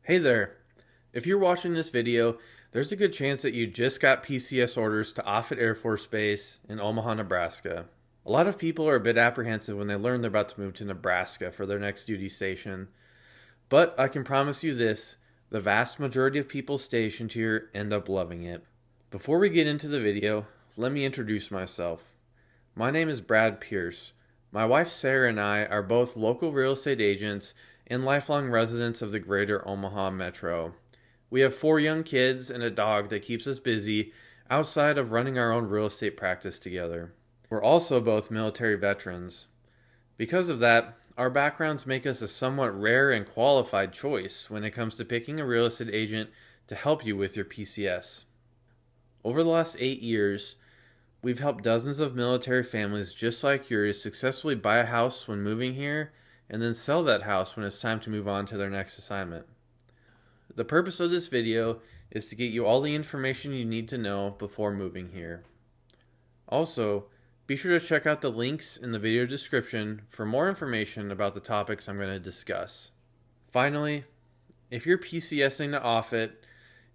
Hey there. If you're watching this video, there's a good chance that you just got PCS orders to Offutt Air Force Base in Omaha, Nebraska. A lot of people are a bit apprehensive when they learn they're about to move to Nebraska for their next duty station. But I can promise you this, the vast majority of people stationed here end up loving it. Before we get into the video, let me introduce myself. My name is Brad Pierce. My wife Sarah and I are both local real estate agents and lifelong residents of the greater Omaha metro. We have 4 young kids and a dog that keeps us busy outside of running our own real estate practice together. We're also both military veterans. Because of that, our backgrounds make us a somewhat rare and qualified choice when it comes to picking a real estate agent to help you with your PCS. Over the last 8 years, we've helped dozens of military families just like yours successfully buy a house when moving here and then sell that house when it's time to move on to their next assignment. The purpose of this video is to get you all the information you need to know before moving here. Also, be sure to check out the links in the video description for more information about the topics I'm going to discuss. Finally, if you're PCSing to Offutt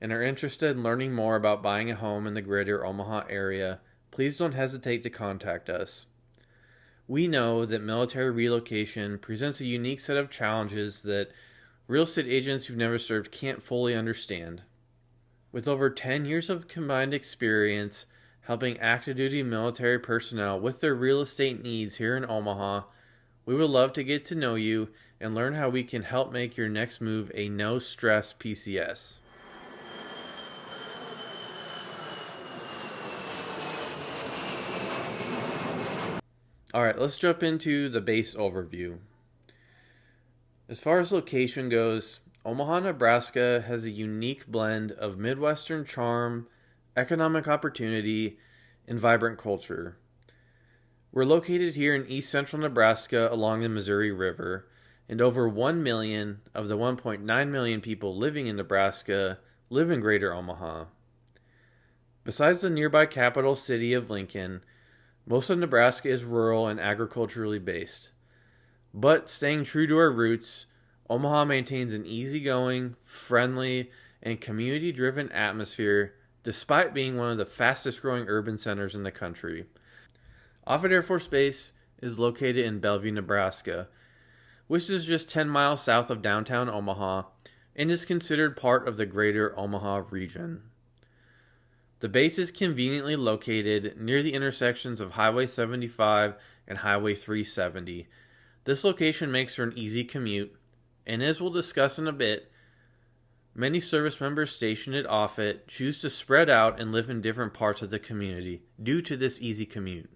and are interested in learning more about buying a home in the greater Omaha area, please don't hesitate to contact us. We know that military relocation presents a unique set of challenges that real estate agents who've never served can't fully understand. With over 10 years of combined experience helping active duty military personnel with their real estate needs here in Omaha, we would love to get to know you and learn how we can help make your next move a no-stress PCS. Alright, let's jump into the base overview. As far as location goes, Omaha, Nebraska has a unique blend of Midwestern charm, economic opportunity, and vibrant culture. We're located here in east central Nebraska along the Missouri River, and over 1 million of the 1.9 million people living in Nebraska live in greater Omaha. Besides the nearby capital city of Lincoln, most of Nebraska is rural and agriculturally based. But staying true to our roots, Omaha maintains an easygoing, friendly, and community-driven atmosphere despite being one of the fastest-growing urban centers in the country. Offutt Air Force Base is located in Bellevue, Nebraska, which is just 10 miles south of downtown Omaha and is considered part of the greater Omaha region. The base is conveniently located near the intersections of Highway 75 and Highway 370. This location makes for an easy commute, and as we'll discuss in a bit, many service members stationed at Offutt choose to spread out and live in different parts of the community due to this easy commute.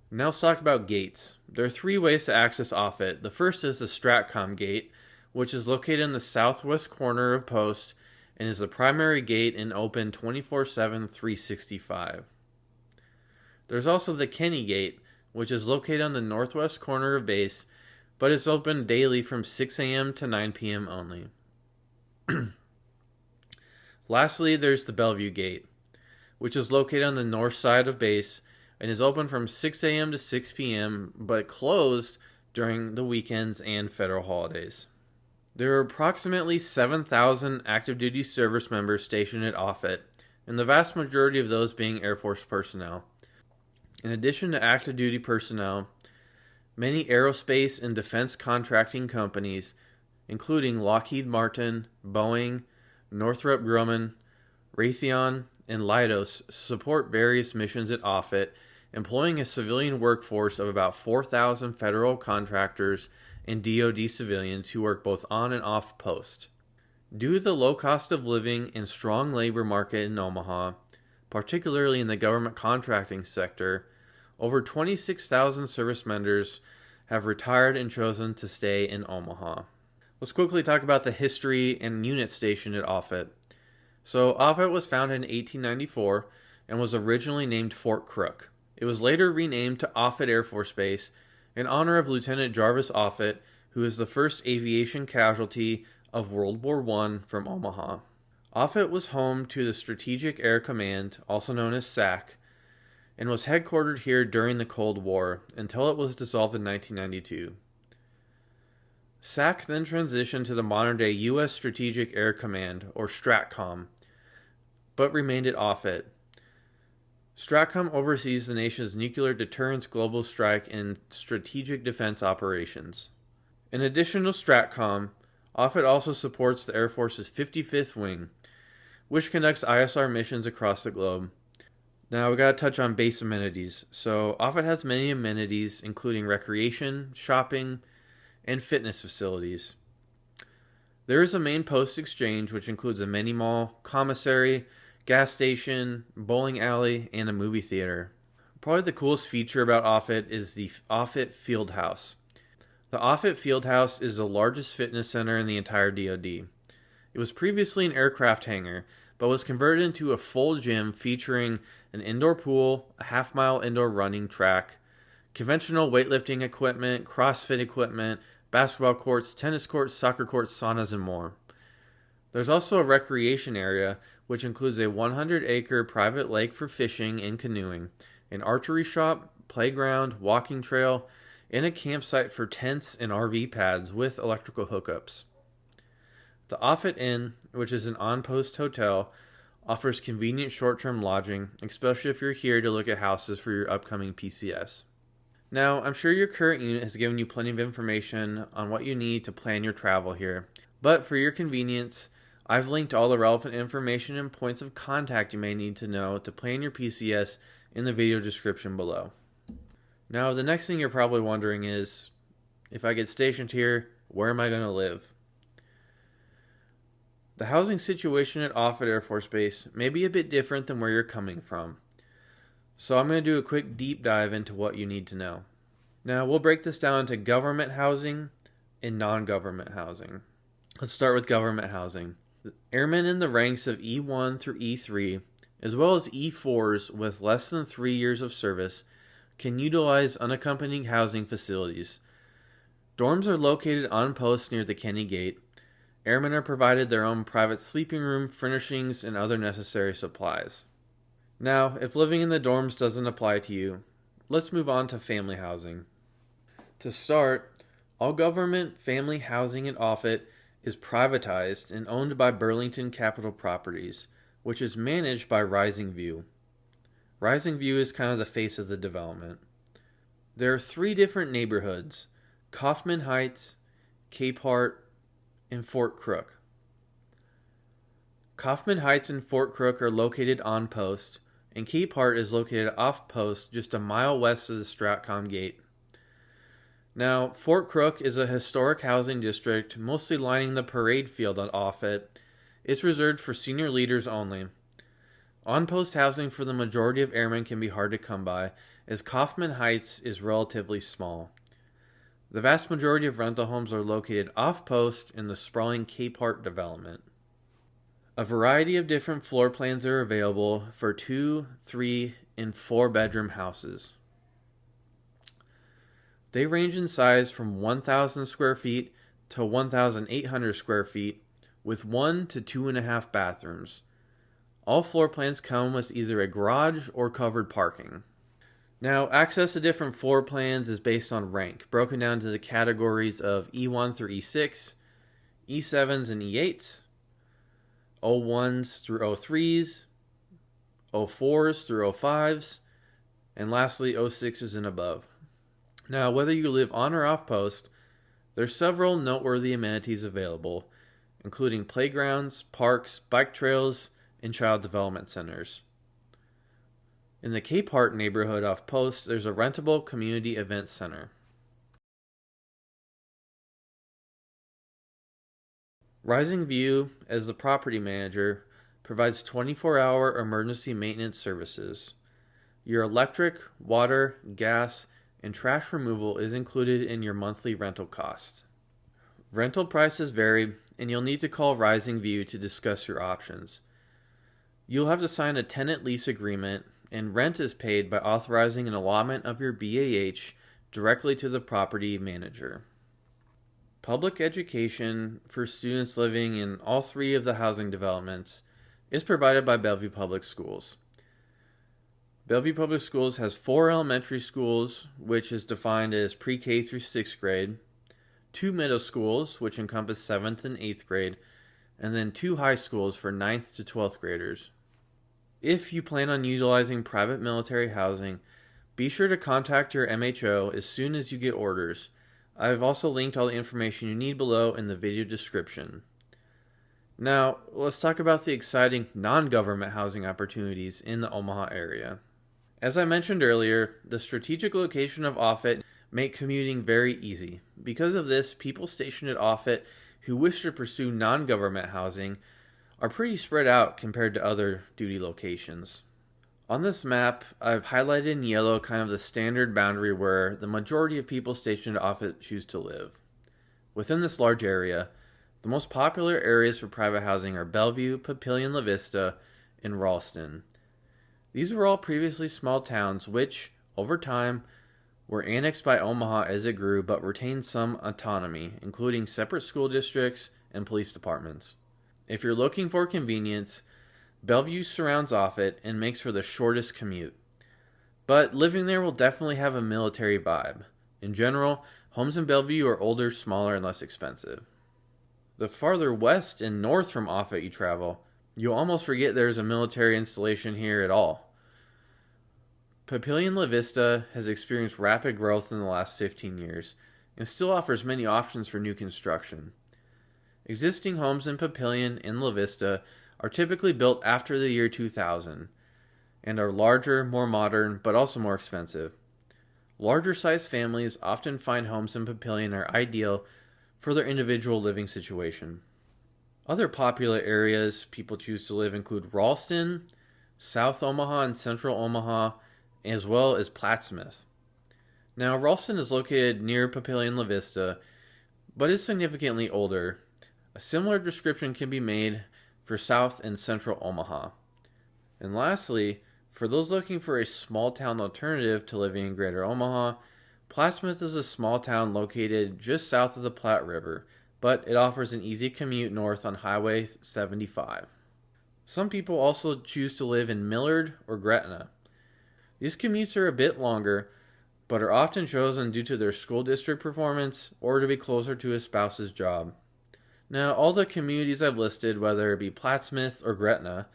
Now let's talk about gates. There are 3 ways to access Offutt. The first is the Stratcom gate, which is located in the southwest corner of Post and is the primary gate and open 24/7, 365. There's also the Kenny Gate, which is located on the northwest corner of base, but is open daily from 6 a.m. to 9 p.m. only. Lastly, there's the Bellevue Gate, which is located on the north side of base and is open from 6 a.m. to 6 p.m., but closed during the weekends and federal holidays. There are approximately 7,000 active duty service members stationed at Offutt, and the vast majority of those being Air Force personnel. In addition to active duty personnel, many aerospace and defense contracting companies, including Lockheed Martin, Boeing, Northrop Grumman, Raytheon, and Leidos, support various missions at Offutt, employing a civilian workforce of about 4,000 federal contractors and DoD civilians who work both on and off post. Due to the low cost of living and strong labor market in Omaha, particularly in the government contracting sector, over 26,000 service members have retired and chosen to stay in Omaha. Let's quickly talk about the history and unit station at Offutt. So Offutt was founded in 1894 and was originally named Fort Crook. It was later renamed to Offutt Air Force Base in honor of Lieutenant Jarvis Offutt, who is the first aviation casualty of World War I from Omaha. Offutt was home to the Strategic Air Command, also known as SAC, and was headquartered here during the Cold War until it was dissolved in 1992. SAC then transitioned to the modern-day U.S. Strategic Air Command, or STRATCOM, but remained at Offutt. STRATCOM oversees the nation's nuclear deterrence, global strike, and strategic defense operations. In addition to STRATCOM, Offutt also supports the Air Force's 55th Wing, which conducts ISR missions across the globe. Now we gotta touch on base amenities. So Offutt has many amenities, including recreation, shopping, and fitness facilities. There is a main post exchange, which includes a mini mall, commissary, gas station, bowling alley, and a movie theater. Probably the coolest feature about Offutt is the Offutt Field House. The Offutt Field House is the largest fitness center in the entire DoD. It was previously an aircraft hangar, but was converted into a full gym featuring an indoor pool, a half-mile indoor running track, conventional weightlifting equipment, CrossFit equipment, basketball courts, tennis courts, soccer courts, saunas, and more. There's also a recreation area, which includes a 100-acre private lake for fishing and canoeing, an archery shop, playground, walking trail, and a campsite for tents and RV pads with electrical hookups. The Offutt Inn, which is an on-post hotel, offers convenient short-term lodging, especially if you're here to look at houses for your upcoming PCS. Now, I'm sure your current unit has given you plenty of information on what you need to plan your travel here, but for your convenience, I've linked all the relevant information and points of contact you may need to know to plan your PCS in the video description below. Now, the next thing you're probably wondering is, if I get stationed here, where am I going to live? The housing situation at Offutt Air Force Base may be a bit different than where you're coming from. So I'm going to do a quick deep dive into what you need to know. Now, we'll break this down into government housing and non-government housing. Let's start with government housing. Airmen in the ranks of E1 through E3, as well as E4s with less than 3 years of service, can utilize unaccompanied housing facilities. Dorms are located on post near the Kenny Gate. Airmen are provided their own private sleeping room, furnishings, and other necessary supplies. Now, if living in the dorms doesn't apply to you, let's move on to family housing. To start, all government family housing at Offutt is privatized and owned by Burlington Capital Properties, which is managed by Rising View. Rising View is kind of the face of the development. There are 3 different neighborhoods: Kaufman Heights, Cape Hart, and Fort Crook. Kaufman Heights and Fort Crook are located on post, and Cape Hart is located off post just a mile west of the STRATCOM gate. Now, Fort Crook is a historic housing district mostly lining the parade field at Offutt. It's reserved for senior leaders only. On-post housing for the majority of airmen can be hard to come by, as Kaufman Heights is relatively small. The vast majority of rental homes are located off-post in the sprawling Cape Hart development. A variety of different floor plans are available for 2, 3, and 4-bedroom houses. They range in size from 1,000 square feet to 1,800 square feet, with 1 to 2.5 bathrooms. All floor plans come with either a garage or covered parking. Now, access to different floor plans is based on rank, broken down to the categories of E1 through E6, E7s and E8s, O1s through O3s, O4s through O5s, and lastly O6s and above. Now, whether you live on or off post, there's several noteworthy amenities available, including playgrounds, parks, bike trails, and child development centers. In the Cape Hart neighborhood off post, there's a rentable community event center. Rising View, as the property manager, provides 24-hour emergency maintenance services. Your electric, water, gas, and trash removal is included in your monthly rental cost. Rental prices vary, and you'll need to call Rising View to discuss your options. You'll have to sign a tenant lease agreement, and rent is paid by authorizing an allotment of your BAH directly to the property manager. Public education for students living in all 3 of the housing developments is provided by Bellevue Public Schools. Bellevue Public Schools has 4 elementary schools, which is defined as pre-K through 6th grade, 2 middle schools, which encompass 7th and 8th grade, and then 2 high schools for 9th to 12th graders. If you plan on utilizing private military housing, be sure to contact your MHO as soon as you get orders. I've also linked all the information you need below in the video description. Now, let's talk about the exciting non-government housing opportunities in the Omaha area. As I mentioned earlier, the strategic location of Offutt make commuting very easy. Because of this, people stationed at Offutt who wish to pursue non-government housing are pretty spread out compared to other duty locations. On this map, I've highlighted in yellow kind of the standard boundary where the majority of people stationed at Offutt choose to live. Within this large area, the most popular areas for private housing are Bellevue, Papillion, La Vista, and Ralston. These were all previously small towns which, over time, were annexed by Omaha as it grew but retained some autonomy, including separate school districts and police departments. If you're looking for convenience, Bellevue surrounds Offutt and makes for the shortest commute. But living there will definitely have a military vibe. In general, homes in Bellevue are older, smaller, and less expensive. The farther west and north from Offutt you travel, you'll almost forget there's a military installation here at all. Papillion La Vista has experienced rapid growth in the last 15 years and still offers many options for new construction. Existing homes in Papillion and La Vista are typically built after the year 2000 and are larger, more modern, but also more expensive. Larger sized families often find homes in Papillion are ideal for their individual living situation. Other popular areas people choose to live include Ralston, South Omaha, and Central Omaha, as well as Plattsmouth. Now, Ralston is located near Papillion La Vista, but is significantly older. A similar description can be made for South and Central Omaha. And lastly, for those looking for a small town alternative to living in Greater Omaha, Plattsmouth is a small town located just south of the Platte River, but it offers an easy commute north on Highway 75. Some people also choose to live in Millard or Gretna. These commutes are a bit longer, but are often chosen due to their school district performance or to be closer to a spouse's job. Now, all the communities I've listed, whether it be Plattsmouth or Gretna,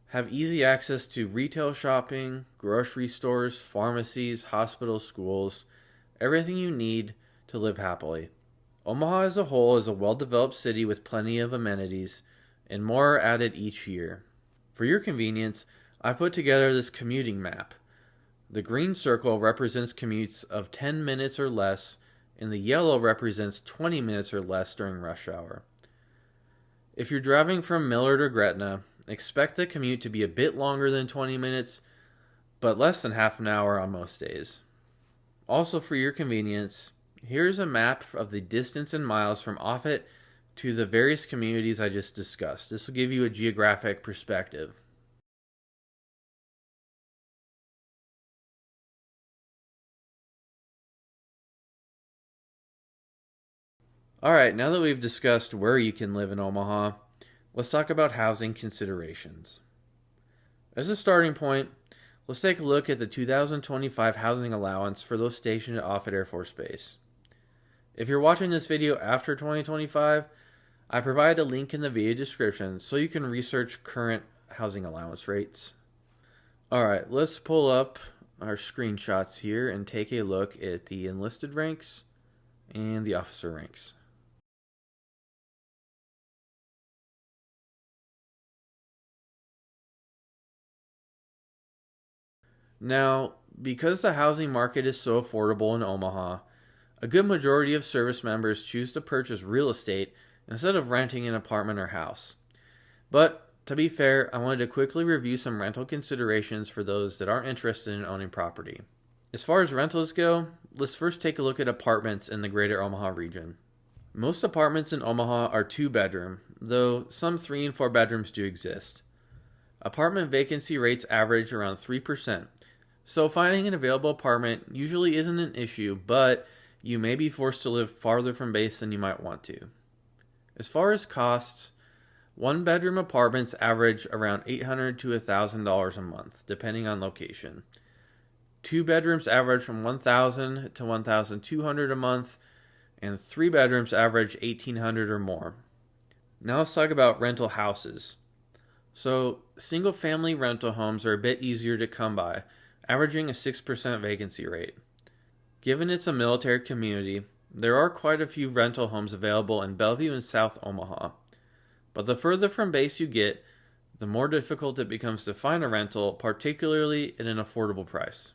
have easy access to retail shopping, grocery stores, pharmacies, hospitals, schools, everything you need to live happily. Omaha as a whole is a well-developed city with plenty of amenities, and more are added each year. For your convenience, I put together this commuting map. The green circle represents commutes of 10 minutes or less, and the yellow represents 20 minutes or less during rush hour. If you're driving from Millard or Gretna, expect the commute to be a bit longer than 20 minutes, but less than half an hour on most days. Also, for your convenience, here's a map of the distance in miles from Offutt to the various communities I just discussed. This will give you a geographic perspective. Alright, now that we've discussed where you can live in Omaha, let's talk about housing considerations. As a starting point, let's take a look at the 2025 housing allowance for those stationed at Offutt Air Force Base. If you're watching this video after 2025, I provide a link in the video description so you can research current housing allowance rates. Alright, let's pull up our screenshots here and take a look at the enlisted ranks and the officer ranks. Now, because the housing market is so affordable in Omaha, a good majority of service members choose to purchase real estate instead of renting an apartment or house. But, to be fair, I wanted to quickly review some rental considerations for those that aren't interested in owning property. As far as rentals go, let's first take a look at apartments in the greater Omaha region. Most apartments in Omaha are 2-bedroom, though some 3 and 4 bedrooms do exist. Apartment vacancy rates average around 3%. So finding an available apartment usually isn't an issue, but you may be forced to live farther from base than you might want to. As far as costs, 1-bedroom apartments average around $800 to $1,000 a month, depending on location. 2 bedrooms average from $1,000 to $1,200 a month, and 3 bedrooms average $1,800 or more. Now let's talk about rental houses. So, single family rental homes are a bit easier to come by, averaging a 6% vacancy rate. Given it's a military community, there are quite a few rental homes available in Bellevue and South Omaha. But the further from base you get, the more difficult it becomes to find a rental, particularly at an affordable price.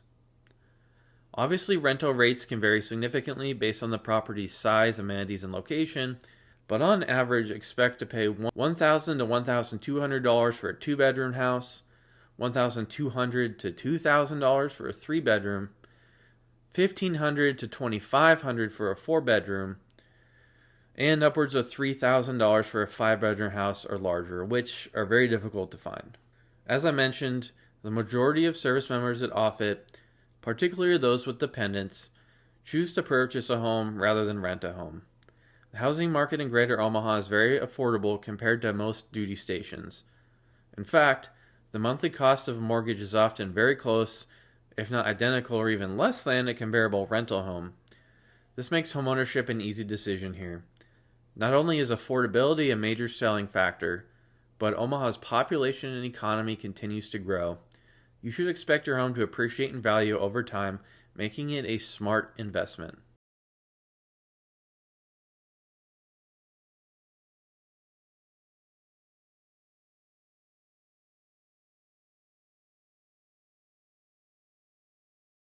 Obviously, rental rates can vary significantly based on the property's size, amenities, and location, but on average, expect to pay $1,000 to $1,200 for a 2-bedroom house, $1,200 to $2,000 for a 3-bedroom, $1,500 to $2,500 for a 4-bedroom, and upwards of $3,000 for a 5-bedroom house or larger, which are very difficult to find. As I mentioned, the majority of service members at Offutt, particularly those with dependents, choose to purchase a home rather than rent a home. The housing market in Greater Omaha is very affordable compared to most duty stations. In fact, the monthly cost of a mortgage is often very close, if not identical or even less than a comparable rental home. This makes homeownership an easy decision here. Not only is affordability a major selling factor, but Omaha's population and economy continues to grow. You should expect your home to appreciate in value over time, making it a smart investment.